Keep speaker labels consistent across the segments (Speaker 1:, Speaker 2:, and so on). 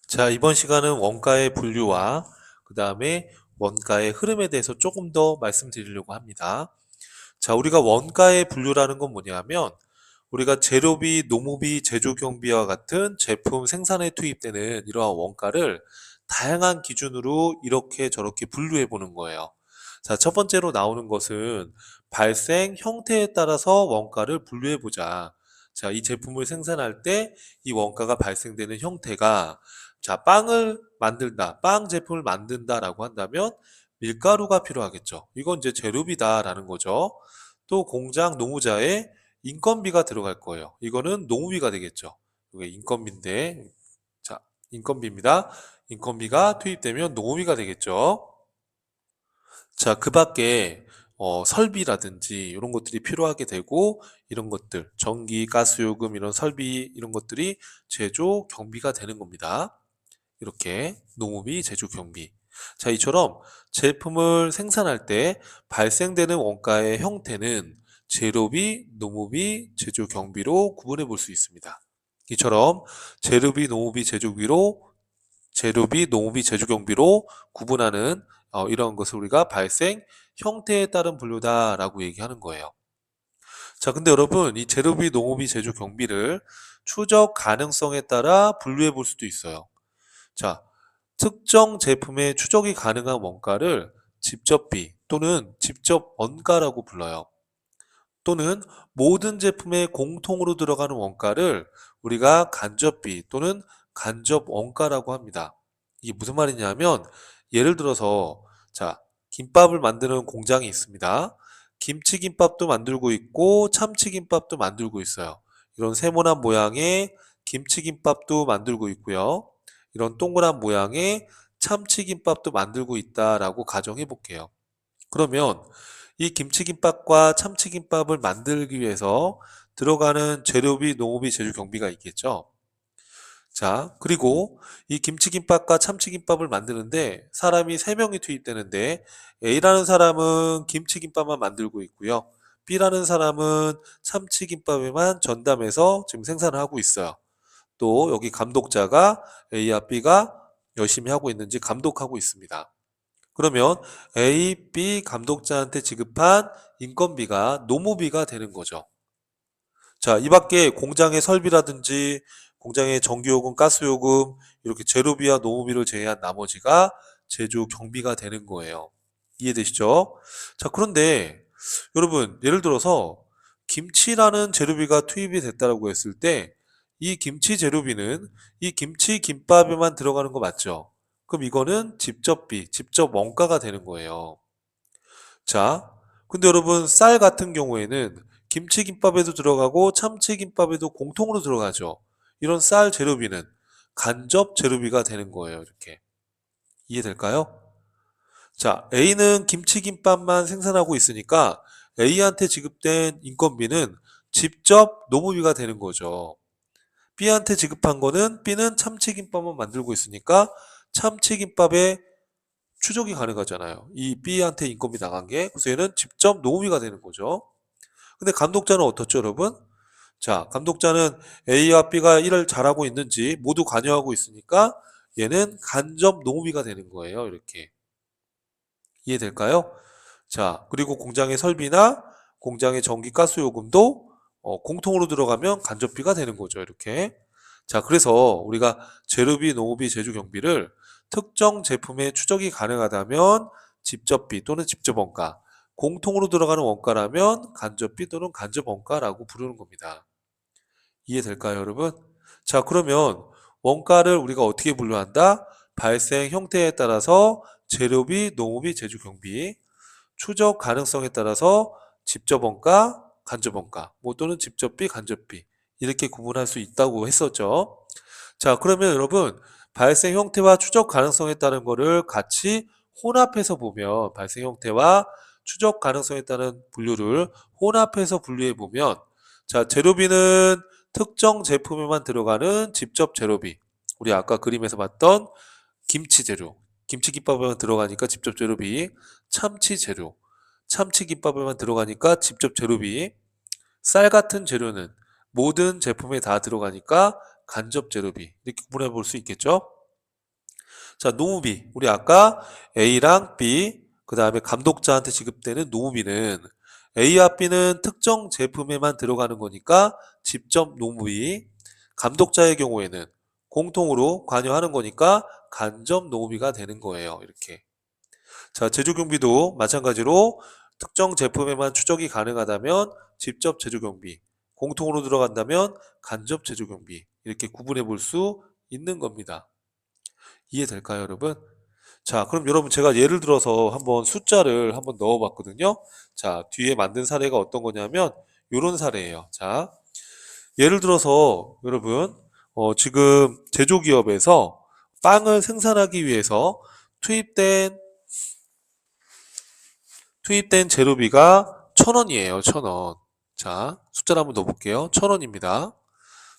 Speaker 1: 자, 이번 시간은 원가의 분류와 그 다음에 원가의 흐름에 대해서 조금 더 말씀드리려고 합니다. 자, 우리가 원가의 분류라는 건 뭐냐면 우리가 재료비, 노무비, 제조경비와 같은 제품 생산에 투입되는 이러한 원가를 다양한 기준으로 이렇게 저렇게 분류해 보는 거예요. 자, 첫 번째로 나오는 것은 발생 형태에 따라서 원가를 분류해 보자. 자, 이 제품을 생산할 때 이 원가가 발생되는 형태가 자, 빵을 만든다, 빵 제품을 만든다라고 한다면 밀가루가 필요하겠죠. 이건 이제 재료비다라는 거죠. 또 공장 노무자의 인건비가 들어갈 거예요. 이거는 노무비가 되겠죠. 이게 인건비인데, 자, 인건비입니다. 인건비가 투입되면 노무비가 되겠죠. 자, 그 밖에 설비라든지 이런 것들이 필요하게 되고 이런 것들, 전기, 가스 요금 이런 설비 이런 것들이 제조 경비가 되는 겁니다. 이렇게 노무비, 제조 경비. 자, 이처럼 제품을 생산할 때 발생되는 원가의 형태는 재료비, 노무비, 제조 경비로 구분해 볼 수 있습니다. 이처럼 재료비, 노무비, 재료비, 노무비, 제조 경비로 구분하는 이런 것을 우리가 발생 형태에 따른 분류다라고 얘기하는 거예요. 자, 근데 여러분, 이 재료비, 노무비, 제조 경비를 추적 가능성에 따라 분류해 볼 수도 있어요. 자, 특정 제품의 추적이 가능한 원가를 직접비 또는 직접 원가라고 불러요. 또는 모든 제품에 공통으로 들어가는 원가를 우리가 간접비 또는 간접 원가라고 합니다. 이게 무슨 말이냐면 예를 들어서 자, 김밥을 만드는 공장이 있습니다. 김치김밥도 만들고 있고 참치김밥도 만들고 있어요. 이런 세모난 모양의 김치김밥도 만들고 있고요. 이런 동그란 모양의 참치김밥도 만들고 있다라고 가정해 볼게요. 그러면 이 김치김밥과 참치김밥을 만들기 위해서 들어가는 재료비, 농업비, 제조 경비가 있겠죠. 자, 그리고 이 김치김밥과 참치김밥을 만드는데 사람이 3명이 투입되는데 A라는 사람은 김치김밥만 만들고 있고요. B라는 사람은 참치김밥에만 전담해서 지금 생산을 하고 있어요. 또 여기 감독자가 A와 B가 열심히 하고 있는지 감독하고 있습니다. 그러면 A, B 감독자한테 지급한 인건비가 노무비가 되는 거죠. 자, 이 밖에 공장의 설비라든지 공장의 전기요금, 가스요금 이렇게 재료비와 노무비를 제외한 나머지가 제조 경비가 되는 거예요. 이해되시죠? 자, 그런데 여러분 예를 들어서 김치라는 재료비가 투입이 됐다고 했을 때 이 김치 재료비는 이 김치 김밥에만 들어가는 거 맞죠? 그럼 이거는 직접비, 직접 원가가 되는 거예요. 자, 근데 여러분 쌀 같은 경우에는 김치김밥에도 들어가고 참치김밥에도 공통으로 들어가죠. 이런 쌀 재료비는 간접 재료비가 되는 거예요. 이렇게. 이해될까요? 자, A는 김치김밥만 생산하고 있으니까 A한테 지급된 인건비는 직접 노무비가 되는 거죠. B한테 지급한 거는 B는 참치김밥만 만들고 있으니까 참치김밥에 추적이 가능하잖아요. 이 B한테 인건비 나간 게. 그래서 얘는 직접 노무비가 되는 거죠. 근데 감독자는 어떻죠, 여러분? 자, 감독자는 A와 B가 일을 잘하고 있는지 모두 관여하고 있으니까 얘는 간접 노무비가 되는 거예요. 이렇게. 이해될까요? 자, 그리고 공장의 설비나 공장의 전기 가스 요금도 공통으로 들어가면 간접비가 되는 거죠. 이렇게. 자, 그래서 우리가 재료비, 노무비, 제조 경비를 특정 제품의 추적이 가능하다면 직접비 또는 직접 원가, 공통으로 들어가는 원가라면 간접비 또는 간접 원가라고 부르는 겁니다. 이해될까요, 여러분? 자, 그러면 원가를 우리가 어떻게 분류한다? 발생 형태에 따라서 재료비, 노무비, 제조 경비, 추적 가능성에 따라서 직접 원가, 간접 원가, 뭐 또는 직접비, 간접비 이렇게 구분할 수 있다고 했었죠. 자, 그러면 여러분 발생 형태와 추적 가능성에 따른 거를 같이 혼합해서 보면 발생 형태와 추적 가능성에 따른 분류를 혼합해서 분류해 보면 자, 재료비는 특정 제품에만 들어가는 직접 재료비. 우리 아까 그림에서 봤던 김치 재료. 김치김밥에만 들어가니까 직접 재료비. 참치 재료. 참치김밥에만 들어가니까 직접 재료비. 쌀 같은 재료는 모든 제품에 다 들어가니까 간접 재료비. 이렇게 구분해 볼 수 있겠죠? 자, 노무비. 우리 아까 A랑 B, 그 다음에 감독자한테 지급되는 노무비는 A와 B는 특정 제품에만 들어가는 거니까 직접 노무비. 감독자의 경우에는 공통으로 관여하는 거니까 간접 노무비가 되는 거예요. 이렇게. 자, 제조경비도 마찬가지로 특정 제품에만 추적이 가능하다면 직접 제조경비, 공통으로 들어간다면 간접 제조경비 이렇게 구분해 볼 수 있는 겁니다. 이해될까요, 여러분? 자, 그럼 여러분 제가 예를 들어서 한번 숫자를 한번 넣어 봤거든요. 자, 뒤에 만든 사례가 어떤 거냐면 요런 사례예요. 자, 예를 들어서 여러분 지금 제조기업에서 빵을 생산하기 위해서 투입된 재료비가 1,000원이에요. 1,000원. 자, 숫자를 한번 넣어볼게요. 1,000원입니다.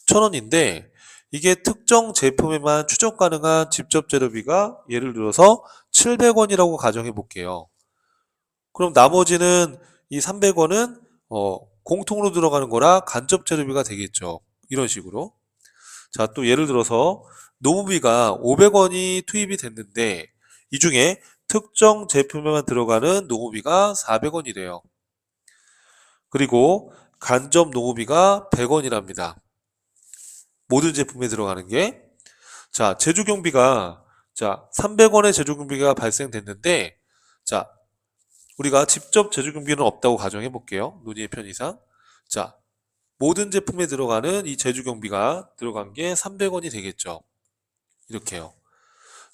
Speaker 1: 1,000원인데 이게 특정 제품에만 추적 가능한 직접 재료비가 예를 들어서 700원이라고 가정해 볼게요. 그럼 나머지는 이 300원은 공통으로 들어가는 거라 간접 재료비가 되겠죠. 이런 식으로. 자, 또 예를 들어서 노무비가 500원이 투입이 됐는데 이 중에 특정 제품에만 들어가는 노무비가 400원이래요. 그리고 간접 노무비가 100원이랍니다. 모든 제품에 들어가는 게. 자, 제조경비가 자, 300원의 제조경비가 발생됐는데 자, 우리가 직접 제조경비는 없다고 가정해 볼게요. 논의의 편의상. 자, 모든 제품에 들어가는 이 제조경비가 들어간 게 300원이 되겠죠. 이렇게요.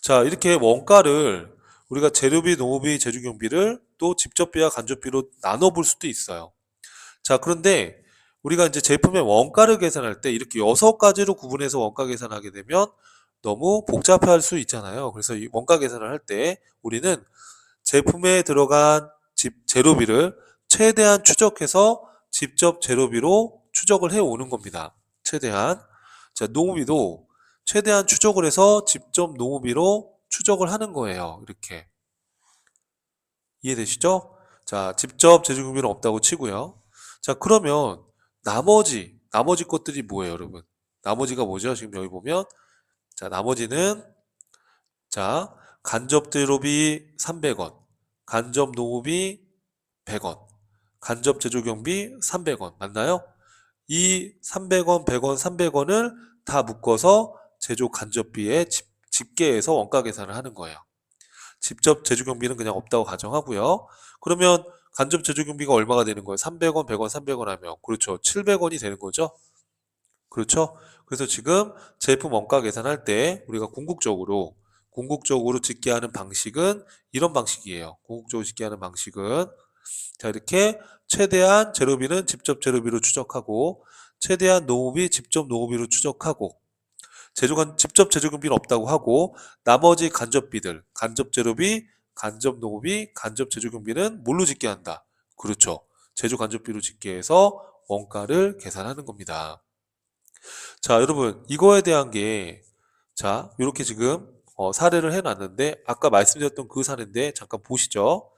Speaker 1: 자, 이렇게 원가를 우리가 재료비, 노무비, 제조경비를 또 직접비와 간접비로 나눠볼 수도 있어요. 자, 그런데 우리가 이제 제품의 원가를 계산할 때 이렇게 6가지로 구분해서 원가 계산하게 되면 너무 복잡할 수 있잖아요. 그래서 이 원가 계산을 할 때 우리는 제품에 들어간 재료비를 최대한 추적해서 직접 재료비로 추적을 해 오는 겁니다. 최대한. 자, 노무비도 최대한 추적을 해서 직접 노무비로 추적을 하는 거예요. 이렇게. 이해되시죠? 자, 직접 제조경비는 없다고 치고요. 자, 그러면 나머지 것들이 뭐예요, 여러분? 나머지가 뭐죠? 지금 여기 보면 자, 나머지는 자, 간접 제로비 300원, 간접 노무비 100원, 간접 제조경비 300원. 맞나요? 이 300원, 100원, 300원을 다 묶어서 제조 간접비에 집계해서 원가 계산을 하는 거예요. 직접 제조경비는 그냥 없다고 가정하고요. 그러면 간접 제조경비가 얼마가 되는 거예요? 300원, 100원, 300원 하면 그렇죠. 700원이 되는 거죠. 그렇죠? 그래서 지금 제품 원가 계산할 때 우리가 궁극적으로 집계하는 방식은 이런 방식이에요. 궁극적으로 집계하는 방식은 자, 이렇게 최대한 재료비는 직접 재료비로 추적하고 최대한 노무비 직접 노무비로 추적하고 직접 제조경비는 없다고 하고 나머지 간접비들 간접 재료비, 간접 노무비, 간접 제조경비는 뭘로 집계한다? 그렇죠. 제조 간접비로 집계해서 원가를 계산하는 겁니다. 자, 여러분 이거에 대한 게 자, 이렇게 지금 사례를 해놨는데 아까 말씀드렸던 그 사례인데 잠깐 보시죠.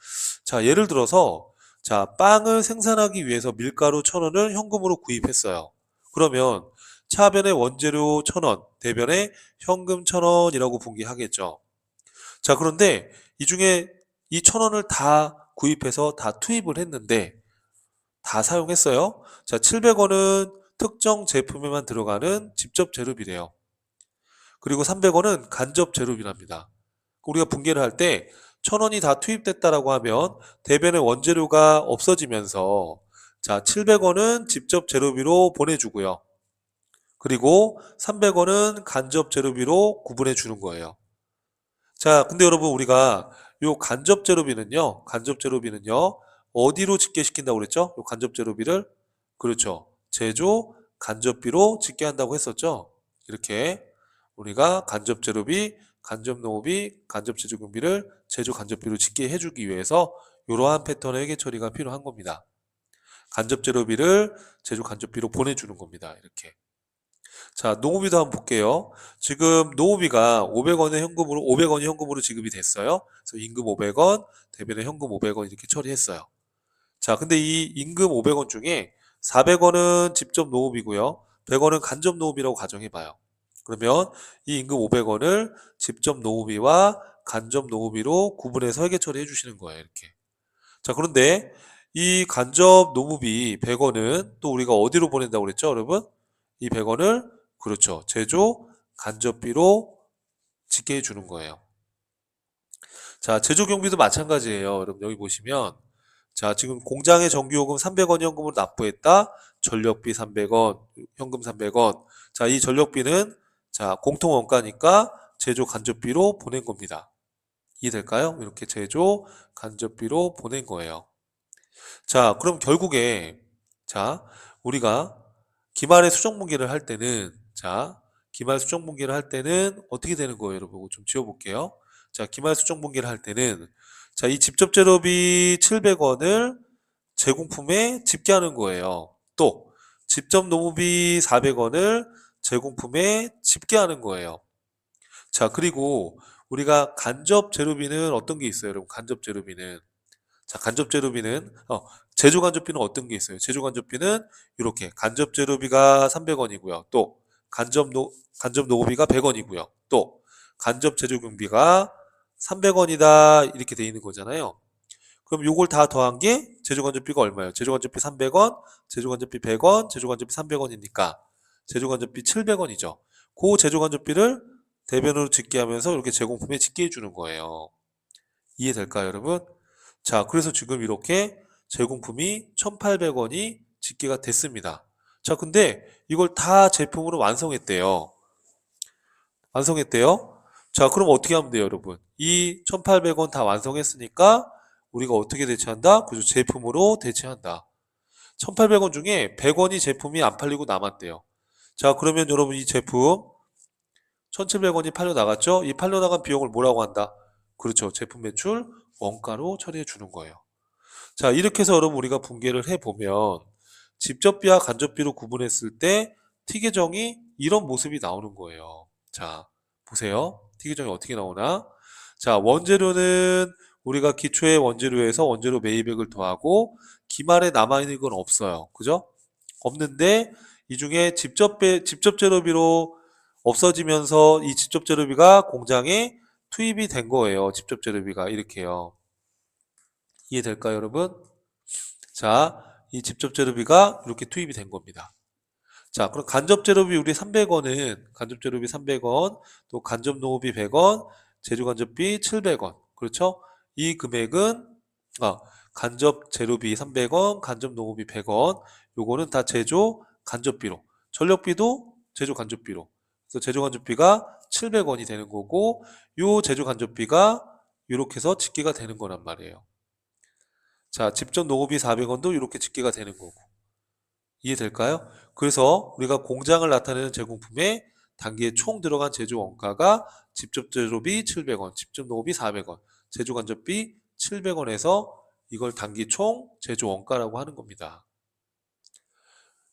Speaker 1: 자, 예를 들어서 자, 빵을 생산하기 위해서 밀가루 1,000원을 현금으로 구입했어요. 그러면 차변의 원재료 1,000원, 대변에 현금 1,000원이라고 분기하겠죠. 자, 그런데 이 중에 이 1,000원을 다 구입해서 다 투입을 했는데 다 사용했어요. 자, 700원은 특정 제품에만 들어가는 직접 재료비래요. 그리고 300원은 간접 재료비랍니다. 우리가 분계를 할 때 1,000원이 다 투입됐다라고 하면 대변의 원재료가 없어지면서 자, 700원은 직접 재료비로 보내주고요. 그리고 300원은 간접 재료비로 구분해 주는 거예요. 자, 근데 여러분 우리가 요 간접 재료비는요, 어디로 집계시킨다고 그랬죠? 요 간접 재료비를 그렇죠. 제조 간접비로 집계한다고 했었죠. 이렇게 우리가 간접 재료비, 간접 노무비, 간접 제조경비를 제조 간접비로 집계해 주기 위해서 이러한 패턴의 회계 처리가 필요한 겁니다. 간접 재료비를 제조 간접비로 보내주는 겁니다. 이렇게. 자, 노무비도 한번 볼게요. 지금 노무비가 500원이 현금으로 지급이 됐어요. 그래서 임금 500원, 대변에 현금 500원 이렇게 처리했어요. 자, 근데 이 임금 500원 중에 400원은 직접 노무비고요. 100원은 간접 노무비라고 가정해 봐요. 그러면 이 임금 500원을 직접 노후비와 간접 노후비로 구분해서 회계 처리해 주시는 거예요. 이렇게. 자, 그런데 이 간접 노무비 100원은 또 우리가 어디로 보낸다고 그랬죠, 여러분? 이 100원을 그렇죠. 제조 간접비로 집계해 주는 거예요. 자, 제조 경비도 마찬가지예요. 여러분 여기 보시면 자, 지금 공장의 전기요금 300원 현금으로 납부했다. 전력비 300원, 현금 300원. 자, 이 전력비는 자, 공통 원가니까 제조 간접비로 보낸 겁니다. 이해될까요? 이렇게 제조 간접비로 보낸 거예요. 자, 그럼 결국에 자, 우리가 기말의 수정분기를 할 때는 자, 기말 수정분기를 할 때는 어떻게 되는 거예요, 여러분? 이거 좀 지워볼게요. 자, 기말 수정분기를 할 때는 자, 이 직접 재료비 700원을 제공품에 집계하는 거예요. 또 직접 노무비 400원을 제공품에 집계하는 거예요. 자, 그리고 우리가 간접 재료비는 어떤 게 있어요, 여러분? 간접 재료비는 자, 간접 재료비는 제조 간접비는 어떤 게 있어요? 제조 간접비는 이렇게 간접 재료비가 300원이고요. 또 간접 노고비가 100원이고요. 또 간접 제조 경비가 300원이다 이렇게 돼 있는 거잖아요. 그럼 요걸 다 더한 게 제조 간접비가 얼마예요? 제조 간접비 300원, 제조 간접비 100원, 제조 간접비 300원이니까 제조 간접비 700원이죠. 그 제조 간접비를 대변으로 집계하면서 이렇게 제공품에 집계해 주는 거예요. 이해될까요, 여러분? 자, 그래서 지금 이렇게 제공품이 1,800원이 집계가 됐습니다. 자, 근데 이걸 다 제품으로 완성했대요. 완성했대요. 자, 그럼 어떻게 하면 돼요, 여러분? 이 1,800원 다 완성했으니까 우리가 어떻게 대체한다? 그죠? 제품으로 대체한다. 1,800원 중에 100원이 제품이 안 팔리고 남았대요. 자, 그러면 여러분 이 제품 1,700원이 팔려 나갔죠? 이 팔려 나간 비용을 뭐라고 한다? 그렇죠. 제품 매출 원가로 처리해 주는 거예요. 자, 이렇게 해서 여러분 우리가 분계를 해보면 직접비와 간접비로 구분했을 때 T계정이 이런 모습이 나오는 거예요. 자, 보세요. T계정이 어떻게 나오나? 자, 원재료는 우리가 기초의 원재료에서 원재료 매입액을 더하고 기말에 남아있는 건 없어요. 그죠? 없는데 이 중에 직접 재료비로 없어지면서 이 직접 재료비가 공장에 투입이 된 거예요. 직접 재료비가 이렇게요. 이해될까요, 여러분? 자, 이 직접 재료비가 이렇게 투입이 된 겁니다. 자, 그럼 간접 재료비 우리 300원은 간접 재료비 300원, 또 간접 노후비 100원, 제조 간접비 700원. 그렇죠? 이 금액은 간접 재료비 300원, 간접 노후비 100원. 요거는 다 제조 간접비로. 전력비도 제조 간접비로. 그래서 제조 간접비가 700원이 되는 거고 요 제조 간접비가 이렇게 해서 집계가 되는 거란 말이에요. 자, 직접 노후비 400원도 이렇게 집계가 되는 거고. 이해될까요? 그래서 우리가 공장을 나타내는 제공품에 단기에 총 들어간 제조 원가가 직접 제조비 700원, 직접 노후비 400원, 제조 간접비 700원에서 이걸 단기 총 제조 원가라고 하는 겁니다.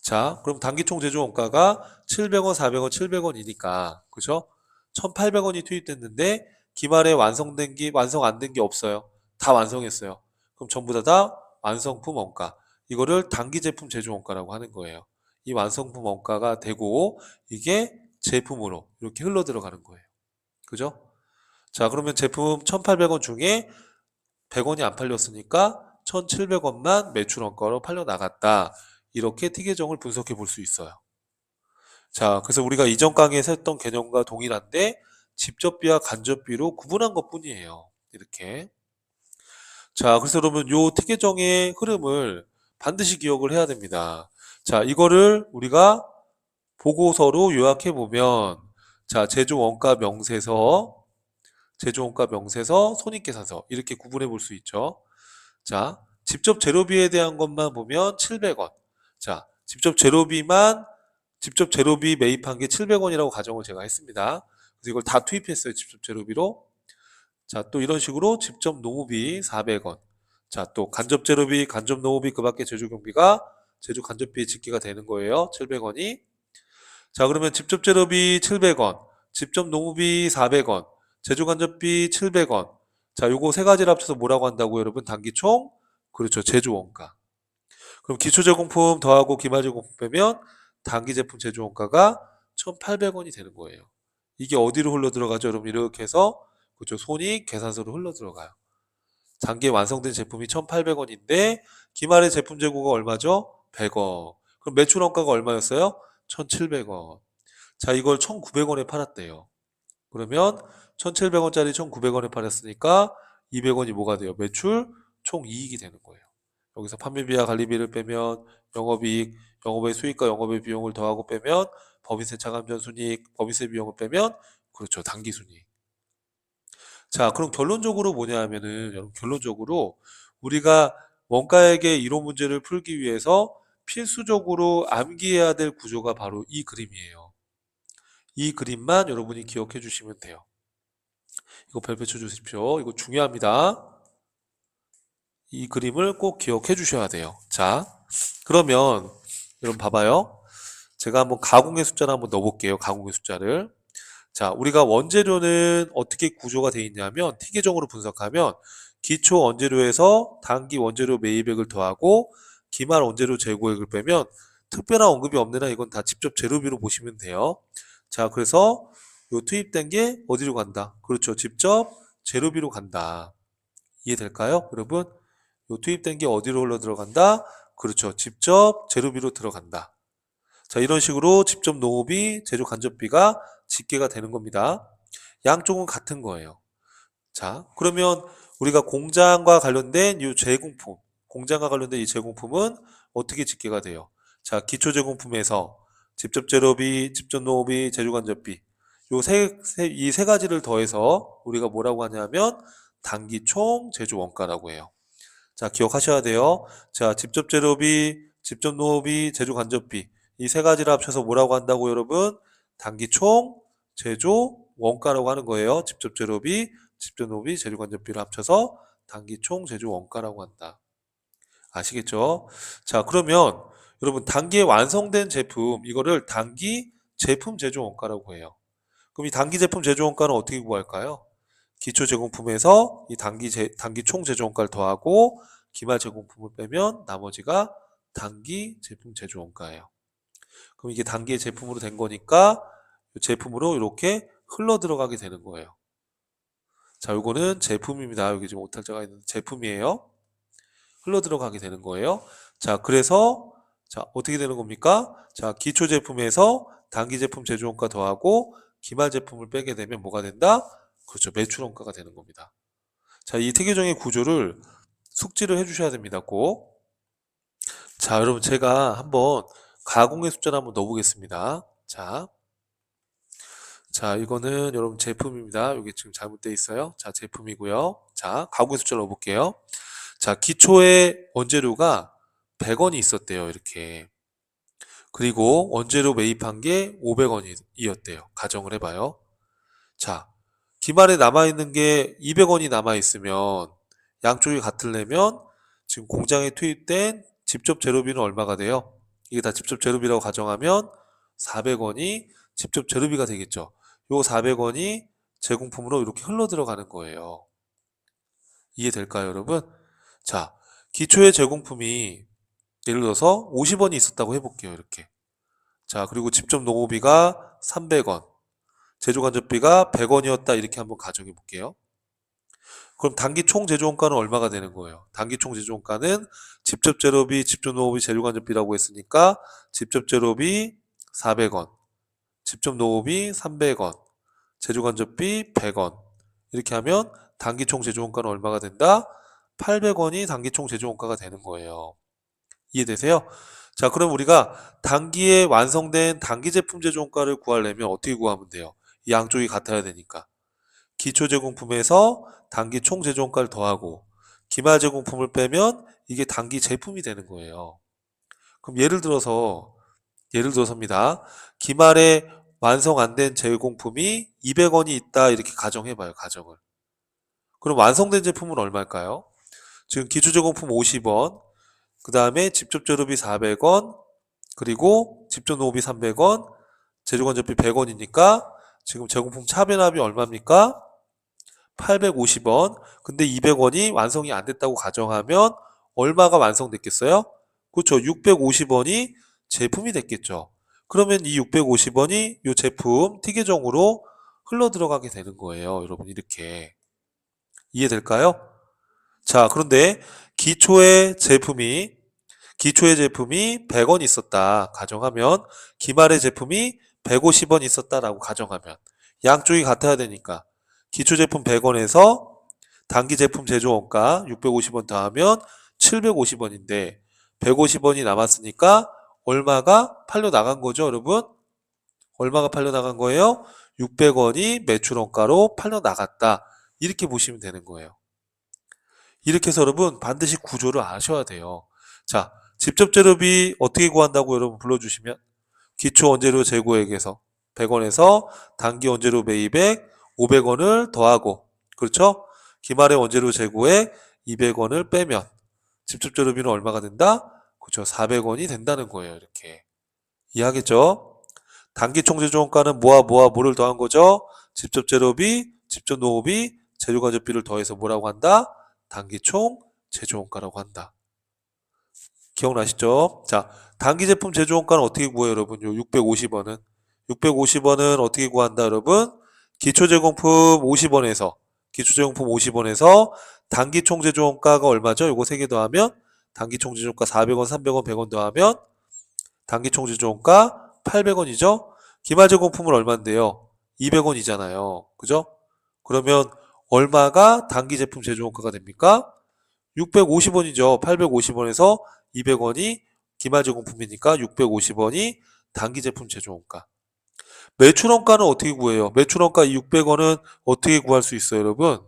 Speaker 1: 자, 그럼 단기 총 제조 원가가 700원, 400원, 700원이니까 그죠? 1,800원이 투입됐는데 기말에 완성 안 된 게 없어요. 다 완성했어요. 그럼 전부 다 완성품 원가. 이거를 단기 제품 제조 원가라고 하는 거예요. 이 완성품 원가가 되고 이게 제품으로 이렇게 흘러 들어가는 거예요. 그죠? 자, 그러면 제품 1,800원 중에 100원이 안 팔렸으니까 1,700원만 매출 원가로 팔려 나갔다. 이렇게 T계정을 분석해 볼 수 있어요. 자, 그래서 우리가 이전 강의에서 했던 개념과 동일한데 직접비와 간접비로 구분한 것 뿐이에요. 이렇게. 자, 그래서 여러분 요 T계정의 흐름을 반드시 기억을 해야 됩니다. 자, 이거를 우리가 보고서로 요약해 보면 자, 제조원가 명세서, 손익계산서 이렇게 구분해 볼 수 있죠. 자, 직접 재료비에 대한 것만 보면 700원. 자, 직접 재료비 매입한 게 700원이라고 가정을 제가 했습니다. 그래서 이걸 다 투입했어요. 직접 재료비로. 자, 또 이런 식으로 직접 노무비 400원. 자, 또 간접 재료비, 간접 노무비 그 밖에 제조 경비가 제조 간접비에 집계가 되는 거예요. 700원이. 자, 그러면 직접 재료비 700원, 직접 노무비 400원, 제조 간접비 700원. 자, 요거 세 가지를 합쳐서 뭐라고 한다고 여러분? 단기 총? 그렇죠. 제조 원가. 그럼 기초 제공품 더하고 기말 제공품 빼면 단기 제품 제조 원가가 1,800원이 되는 거예요. 이게 어디로 흘러 들어가죠? 여러분 이렇게 해서 그죠? 손익 계산서로 흘러 들어가요. 단기에 완성된 제품이 1,800원인데 기말의 제품 재고가 얼마죠? 100원. 그럼 매출 원가가 얼마였어요? 1,700원. 자, 이걸 1,900원에 팔았대요. 그러면 1,700원짜리 1,900원에 팔았으니까 200원이 뭐가 돼요? 매출 총이익이 되는 거예요. 여기서 판매비와 관리비를 빼면 영업이익, 영업의 수익과 영업의 비용을 더하고 빼면 법인세 차감전 순이익, 법인세 비용을 빼면 그렇죠. 당기순이익. 자, 그럼 결론적으로 뭐냐 하면은 여러분 결론적으로 우리가 원가액의 이론 문제를 풀기 위해서 필수적으로 암기해야 될 구조가 바로 이 그림이에요. 이 그림만 여러분이 기억해 주시면 돼요. 이거 별표 쳐 주십시오. 이거 중요합니다. 이 그림을 꼭 기억해 주셔야 돼요. 자, 그러면 여러분 봐봐요. 제가 한번 가공의 숫자를 한번 넣어볼게요. 가공의 숫자를. 자, 우리가 원재료는 어떻게 구조가 되어 있냐면 T 계정으로 분석하면 기초 원재료에서 단기 원재료 매입액을 더하고 기말 원재료 재고액을 빼면 특별한 언급이 없는 한 이건 다 직접 재료비로 보시면 돼요. 자, 그래서 요 투입된 게 어디로 간다? 그렇죠. 직접 재료비로 간다. 이해될까요? 여러분? 요 투입된 게 어디로 흘러 들어간다? 그렇죠. 직접 재료비로 들어간다. 자, 이런 식으로 직접 농업이 제조 간접비가 집계가 되는 겁니다. 양쪽은 같은 거예요. 자, 그러면 우리가 공장과 관련된 이 제공품, 공장과 관련된 이 제공품은 어떻게 집계가 돼요? 자, 기초 제공품에서 직접 재료비, 직접 농업비, 제조 간접비 이 세 가지를 더해서 우리가 뭐라고 하냐면 단기 총 제조 원가라고 해요. 자, 기억하셔야 돼요. 자, 직접 재료비, 직접 농업비, 제조 간접비 이 세 가지를 합쳐서 뭐라고 한다고 여러분? 단기 총 제조 원가라고 하는 거예요. 직접 재료비, 직접 농업비, 제조 간접비를 합쳐서 단기 총 제조 원가라고 한다. 아시겠죠? 자, 그러면 여러분 단기에 완성된 제품 이거를 단기 제품 제조 원가라고 해요. 그럼 이 단기 제품 제조 원가는 어떻게 구할까요? 기초 제공품에서 이 단기 총 제조 원가를 더하고 기말 제공품을 빼면 나머지가 단기 제품 제조 원가예요. 그럼 이게 단기의 제품으로 된 거니까 제품으로 이렇게 흘러 들어가게 되는 거예요. 자, 요거는 제품입니다. 여기 지금 오탈자가 있는 제품이에요. 흘러 들어가게 되는 거예요. 자, 그래서 자, 어떻게 되는 겁니까? 자, 기초 제품에서 단기 제품 제조원가 더하고 기말 제품을 빼게 되면 뭐가 된다? 그렇죠. 매출 원가가 되는 겁니다. 자, 이 특이정의 구조를 숙지를 해주셔야 됩니다. 꼭. 자, 여러분 제가 한번 가공의 숫자를 한번 넣어보겠습니다. 자, 이거는 여러분 제품입니다. 여기 지금 잘못되어 있어요. 자, 제품이고요. 자, 가공의 숫자를 넣어볼게요. 자, 기초의 원재료가 100원이 있었대요. 이렇게. 그리고 원재료 매입한 게 500원이었대요. 가정을 해봐요. 자, 기말에 남아있는 게 200원이 남아있으면 양쪽이 같으려면 지금 공장에 투입된 직접 재료비는 얼마가 돼요? 이게 다 직접 재료비라고 가정하면 400원이 직접 재료비가 되겠죠. 요 400원이 제공품으로 이렇게 흘러 들어가는 거예요. 이해될까요, 여러분? 자, 기초의 제공품이 예를 들어서 50원이 있었다고 해볼게요, 이렇게. 자, 그리고 직접 농업비가 300원, 제조간접비가 100원이었다, 이렇게 한번 가정해 볼게요. 그럼 단기 총 제조원가는 얼마가 되는 거예요? 단기 총 제조원가는 직접 재료비, 직접 농업비, 재료간접비라고 했으니까 직접 재료비 400원, 직접 농업비 300원, 제조간접비 100원. 이렇게 하면 단기 총 제조원가는 얼마가 된다? 800원이 단기 총 제조원가가 되는 거예요. 이해되세요? 자, 그럼 우리가 단기에 완성된 단기 제품 제조원가를 구하려면 어떻게 구하면 돼요? 이 양쪽이 같아야 되니까. 기초 제공품에서 단기 총 제조원가를 더하고 기말 제공품을 빼면 이게 단기 제품이 되는 거예요. 그럼 예를 들어서입니다. 기말에 완성 안 된 제공품이 200원이 있다 이렇게 가정해봐요. 가정을. 그럼 완성된 제품은 얼마일까요? 지금 기초 제공품 50원, 그 다음에 직접 재료비 400원, 그리고 직접 농업비 300원, 제조간접비 100원이니까 지금 제공품 차변합이 얼마입니까? 850원. 근데 200원이 완성이 안 됐다고 가정하면 얼마가 완성됐겠어요? 그렇죠. 650원이 제품이 됐겠죠. 그러면 이 650원이 이 제품 티계정으로 흘러 들어가게 되는 거예요. 여러분 이렇게. 이해될까요? 자, 그런데 기초의 제품이 100원 있었다 가정하면 기말의 제품이 150원 있었다라고 가정하면 양쪽이 같아야 되니까 기초 제품 100원에서 단기 제품 제조 원가 650원 더하면 750원인데 150원이 남았으니까 얼마가 팔려 나간 거죠, 여러분? 얼마가 팔려 나간 거예요? 600원이 매출 원가로 팔려 나갔다. 이렇게 보시면 되는 거예요. 이렇게 해서 여러분 반드시 구조를 아셔야 돼요. 자, 직접 재료비 어떻게 구한다고 여러분 불러주시면 기초 원재료 재고액에서 100원에서 단기 원재료 매입액 500원을 더하고 그렇죠? 기말의 원재료 재고액 200원을 빼면 직접 재료비는 얼마가 된다? 그렇죠. 400원이 된다는 거예요. 이렇게. 이해하겠죠? 단기 총 제조원가는 뭐를 더한 거죠? 직접 재료비, 직접 농업비, 재료가격비를 더해서 뭐라고 한다? 단기 총 제조원가라고 한다. 기억나시죠? 자, 단기 제품 제조원가는 어떻게 구해요, 여러분? 요 650원은. 650원은 어떻게 구한다, 여러분? 기초제공품 50원에서 단기 총 제조원가가 얼마죠? 요거 3개 더하면 단기 총 제조원가 400원, 300원, 100원 더하면 단기 총 제조원가 800원이죠? 기말 제공품은 얼마인데요? 200원이잖아요. 그죠? 그러면 얼마가 단기 제품 제조원가가 됩니까? 650원이죠. 850원에서 200원이 기말 제공품이니까 650원이 단기 제품 제조원가. 매출원가는 어떻게 구해요? 매출원가 600원은 어떻게 구할 수 있어요, 여러분?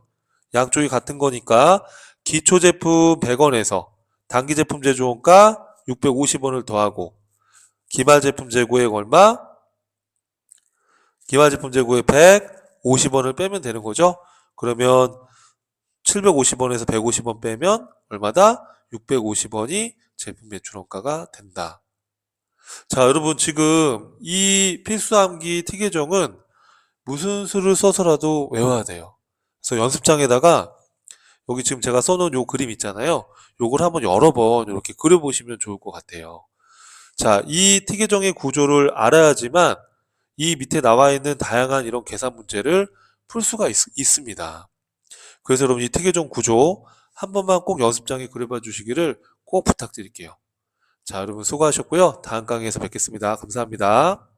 Speaker 1: 양쪽이 같은 거니까 기초 제품 100원에서 단기 제품 제조원가 650원을 더하고 기말 제품 재고액 얼마? 기말 제품 재고액 150원을 빼면 되는 거죠. 그러면 750원에서 150원 빼면 얼마다? 650원이 제품 매출원가가 된다. 자, 여러분 지금 이 필수암기 티계정은 무슨 수를 써서라도 외워야 돼요. 그래서 연습장에다가 여기 지금 제가 써놓은 요 그림 있잖아요. 요걸 한번 여러 번 이렇게 그려보시면 좋을 것 같아요. 자, 이 티계정의 구조를 알아야지만 이 밑에 나와 있는 다양한 이런 계산 문제를 풀 수가 있습니다. 그래서 여러분 이 티계정 구조 한 번만 꼭 연습장에 그려봐 주시기를 꼭 부탁드릴게요. 자, 여러분 수고하셨고요. 다음 강의에서 뵙겠습니다. 감사합니다.